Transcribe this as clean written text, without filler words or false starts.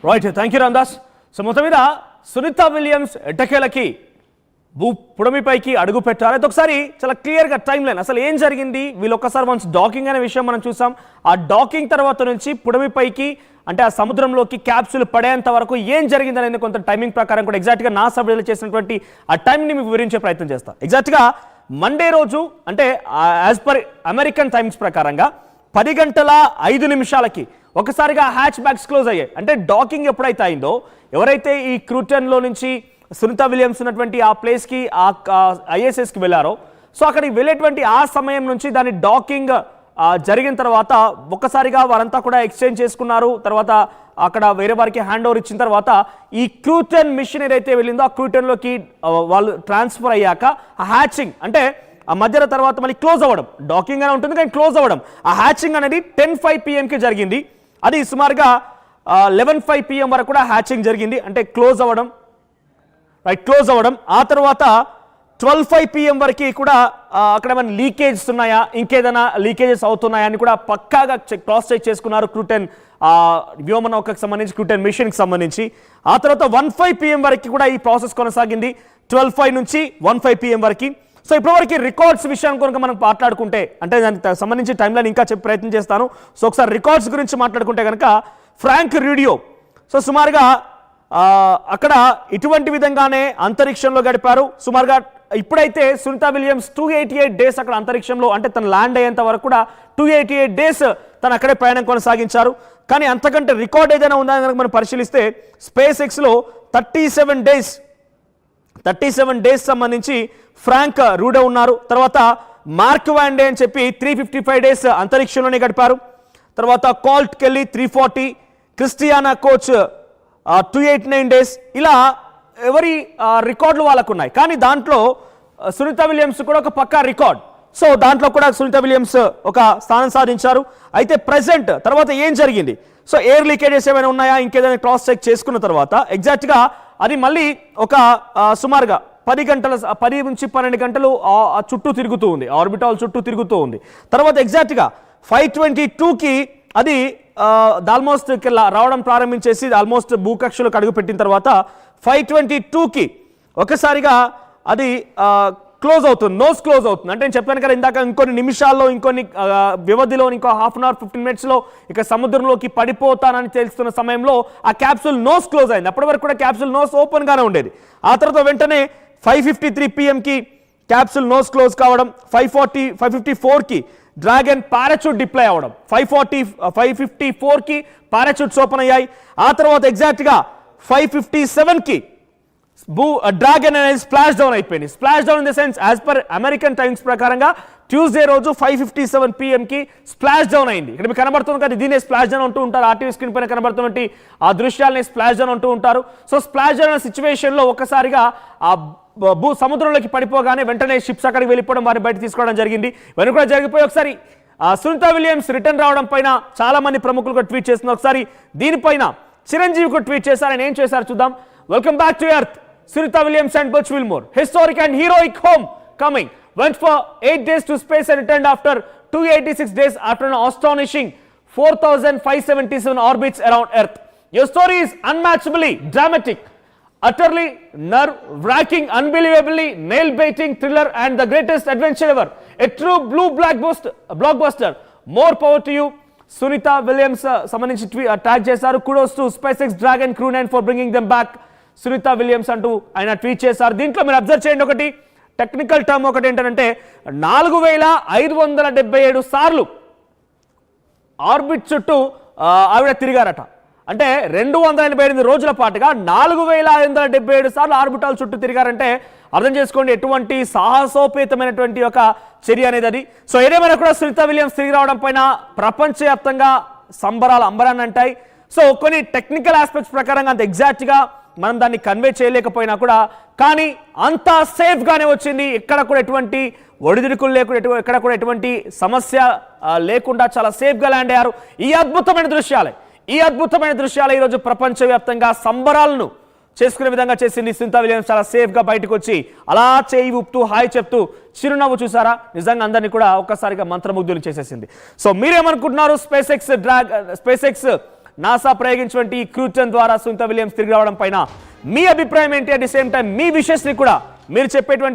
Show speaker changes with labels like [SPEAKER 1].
[SPEAKER 1] Right, thank you Ramdas. So మొత్తం మీద Sunitha Williams ఎట్టకేలకి పుడమిపైకి అడుగు పెట్టారు. అయితే ఒకసారి చాలా క్లియర్గా టైం లైన్ అసలు ఏం జరిగింది, వీళ్ళు ఒక్కసారి వన్స్ డాకింగ్ అనే విషయం మనం చూసాం. ఆ డాకింగ్ తర్వాత నుంచి పుడమిపైకి అంటే ఆ సముద్రంలోకి క్యాప్సూల్ పడేంత వరకు ఏం జరిగింది అనేది కొంత టైమింగ్ ప్రకారం కూడా ఎగ్జాక్ట్గా నా సభ్యులు చేసినటువంటి ఆ టైంని మీకు వివరించే ప్రయత్నం చేస్తాను. ఎగ్జాక్ట్గా మండే రోజు అంటే యాజ్ పర్ అమెరికన్ టైమ్స్ ప్రకారంగా 10:05 ఒకసారిగా హ్యాచ్ బ్యాగ్స్ క్లోజ్ అయ్యాయి. అంటే డాకింగ్ ఎప్పుడైతే అయిందో, ఎవరైతే ఈ క్రూటన్లో నుంచి సునీత విలియమ్స్ ఉన్నటువంటి ఆ ప్లేస్కి ఐఎస్ఎస్కి వెళ్ళారో, సో అక్కడికి వెళ్ళేటువంటి ఆ సమయం నుంచి దాని డాకింగ్ జరిగిన తర్వాత ఒక్కసారిగా వారంతా కూడా ఎక్స్చేంజ్ చేసుకున్నారు. తర్వాత అక్కడ వేరే వారికి హ్యాండ్ ఓవర్ ఇచ్చిన తర్వాత ఈ క్రూటన్ మిషన్ ఏదైతే వెళ్ళిందో ఆ క్రూటన్లోకి వాళ్ళు ట్రాన్స్ఫర్ అయ్యాక ఆ హ్యాచింగ్ అంటే ఆ మధ్యలో తర్వాత మళ్ళీ క్లోజ్ అవ్వడం, డాకింగ్ అని ఉంటుంది కానీ క్లోజ్ అవ్వడం, ఆ హ్యాచింగ్ అనేది 10:05 PM జరిగింది. అది సుమారుగా 11:05 PM వరకు కూడా హ్యాచింగ్ జరిగింది, అంటే క్లోజ్ అవ్వడం, రైట్, క్లోజ్ అవ్వడం. ఆ తర్వాత 12:05 PM వరకు కూడా అక్కడ ఏమైనా లీకేజెస్ ఉన్నాయా, ఇంకేదైనా లీకేజెస్ అవుతున్నాయా అని కూడా పక్కాగా క్రాస్ చెక్ చేసుకున్నారు క్రూటన్ వ్యోమనౌకకు సంబంధించి, క్రూటన్ మిషన్కి సంబంధించి. ఆ తర్వాత 1:05 PM వరకు కూడా ఈ ప్రాసెస్ కొనసాగింది, 12:05 నుంచి 1:05 PM వరకు. సో ఇప్పటివరకు రికార్డ్స్ విషయాన్ని కనుక మనం మాట్లాడుకుంటే, అంటే దానికి సంబంధించి టైం లైన్ ఇంకా చెప్పే ప్రయత్నం చేస్తాను. సో ఒకసారి రికార్డ్స్ గురించి మాట్లాడుకుంటే కనుక ఫ్రాంక్ రీడియో సో సుమారుగా అక్కడ ఇటువంటి విధంగానే అంతరిక్షంలో గడిపారు. సుమారుగా ఇప్పుడైతే సునీత విలియమ్స్ 288 డేస్ అక్కడ అంతరిక్షంలో, అంటే తను ల్యాండ్ అయ్యేంత వరకు కూడా 288 డేస్ తను అక్కడే ప్రయాణం కొనసాగించారు. కానీ అంతకంటే రికార్డ్ ఏదైనా ఉందని కనుక మనం పరిశీలిస్తే స్పేస్ ఎక్స్లో 37 డేస్ సంబంధించి ఫ్రాంక్ రూడో ఉన్నారు. తర్వాత మార్క్ వాండే అని చెప్పి 355 డేస్ అంతరిక్షంలోనే గడిపారు. తర్వాత కాల్ట్ కెల్లీ 340, క్రిస్టియానా కోచ్ 289 డేస్. ఇలా ఎవరి రికార్డులు వాళ్ళకు ఉన్నాయి. కానీ దాంట్లో సునీత విలియమ్స్ కూడా ఒక పక్కా రికార్డ్. సో దాంట్లో కూడా సునీత విలియమ్స్ ఒక స్థానం సాధించారు. అయితే ప్రెసెంట్ తర్వాత ఏం జరిగింది, సో ఎయిర్ లీకేజెస్ ఏమైనా ఉన్నాయా, ఇంకేదైనా క్రాస్ చెక్ చేసుకున్న తర్వాత ఎగ్జాక్ట్గా అది మళ్ళీ ఒక సుమారుగా 10 నుంచి 12 గంటలు చుట్టూ తిరుగుతూ ఉంది, ఆర్బిటాల్ చుట్టూ తిరుగుతూ ఉంది. తర్వాత ఎగ్జాక్ట్గా 5:22కి అది ఆల్మోస్ట్ రావడం ప్రారంభించేసి ఆల్మోస్ట్ భూకక్షలకు అడుగు పెట్టిన తర్వాత 5:22కి ఒకసారిగా అది క్లోజ్ అవుతుంది, నోస్ క్లోజ్ అవుతుంది. అంటే నేను చెప్పాను కదా ఇందాక, ఇంకొన్ని నిమిషాల్లో, ఇంకొన్ని వ్యవధిలో, ఇంకో 1/2 అవర్ 15 మినిట్స్లో ఇక సముద్రంలోకి పడిపోతానని తెలుస్తున్న సమయంలో ఆ క్యాప్సూల్ నోస్ క్లోజ్ అయింది. అప్పటి వరకు కూడా క్యాప్సూల్ నోస్ ఓపెన్గానే ఉండేది. ఆ తర్వాత వెంటనే 5:53 PMకి క్యాప్సూల్ నోస్ క్లోజ్ కావడం, 5:54కి డ్రాగన్ పారాచూట్ డిప్లాయ్ అవ్వడం, 5:54కి పారాచూట్స్ ఓపెన్ అయ్యాయి. ఆ తర్వాత ఎగ్జాక్ట్గా 5:57కి డ్రాగన్ అనేది స్ప్లాష్ డౌన్ అయిపోయింది. Splash down in the sense as per American times ప్రకారంగా ట్యూస్డే రోజు 5:57 PMకి స్ప్లాష్ డౌన్ అయింది. ఇక్కడ మీకు కనబడుతుంది కదా, దీనే స్ప్లాష్ డౌన్ అంటూ ఉంటారు, ఆర్టీవీ స్క్రీన్ పైన కనబడుతున్నటువంటి ఆ దృశ్యాలని స్ప్లాష్ డౌన్ అంటూ ఉంటారు. సో స్ప్లాష్ డౌన్ సిచ్యువేషన్లో ఒక్కసారిగా ఆ సముద్రంలోకి పడిపోగానే వెంటనే షిప్స్ అక్కడికి వెళ్ళిపోవడం, వారిని బయట తీసుకోవడం జరిగింది. వెనుక కూడా జరిగిపోయి ఒకసారి సునీత విలియమ్స్ రిటర్న్ రావడం పైన చాలా మంది ప్రముఖులు కూడా ట్వీట్ చేస్తున్నారు. ఒకసారి దీనిపైన చిరంజీవి కూడా ట్వీట్ చేశారు. ఆయన ఏం చేశారు చూద్దాం. Welcome back to earth. Sunita Williams and Butch Wilmore, historic and heroic homecoming, went for 8 days to space and returned after 286 days after an astonishing 4,577 orbits around Earth. Your story is unmatchably dramatic, utterly nerve-wracking, unbelievably nail-biting thriller and the greatest adventure ever. A true blue blockbuster. More power to you. Sunita Williams సంబంధించి tag చేశారు. Kudos to SpaceX Dragon crew and for bringing them back. Sunita Williams అంటూ ఆయన tweet చేశారు. దీంట్లో మీరు observe చేయండి, ఒకటి technical term ఒకటి ఏంటంటే 4,577 సార్లు ఆర్బిట్ చుట్టూ ఆవిడ తిరిగారట. అంటే 288 రోజుల పాటుగా 4,577 సార్లు ఆర్బిటాల్ చుట్టూ తిరిగారంటే అర్థం చేసుకోండి ఎటువంటి సాహసోపేతమైనటువంటి ఒక చర్య అనేది అది. సో ఏదేమైనా కూడా సునీత విలియమ్స్ తిరిగి రావడం పైన ప్రపంచవ్యాప్తంగా సంబరాలు అంబరాన్ని అంటాయి. సో కొన్ని టెక్నికల్ ఆస్పెక్ట్స్ ప్రకారంగా అంత ఎగ్జాక్ట్గా మనం దాన్ని కన్వే చేయలేకపోయినా కూడా, కానీ అంతా సేఫ్గానే వచ్చింది. ఎక్కడ కూడా ఎటువంటి ఒడిదుడుకులు లేకుండా, ఎక్కడ కూడా ఎటువంటి సమస్య లేకుండా చాలా సేఫ్గా ల్యాండ్ అయ్యారు. ఈ అద్భుతమైన దృశ్యాలు ఈరోజు ప్రపంచవ్యాప్తంగా సంబరాలను చేసుకునే విధంగా చేసింది సునీత విలియమ్స్. చాలా సేఫ్గా బయటకు వచ్చి అలా చేయి ఊపుతూ హాయ్ చెప్తూ చిరునవ్వు చూసారా, నిజంగా అందరినీ కూడా ఒక్కసారిగా మంత్రముగ్ధులు చేసేసింది. సో మీరేమనుకుంటున్నారు? స్పేస్ ఎక్స్ నాసా ప్రయోగించినటువంటి ఈ క్రూటన్ ద్వారా సునీత విలియమ్స్ తిరిగి రావడం పైన మీ అభిప్రాయం ఏంటి? At the same time me wishes ని కూడా మీరు చెప్పేటువంటి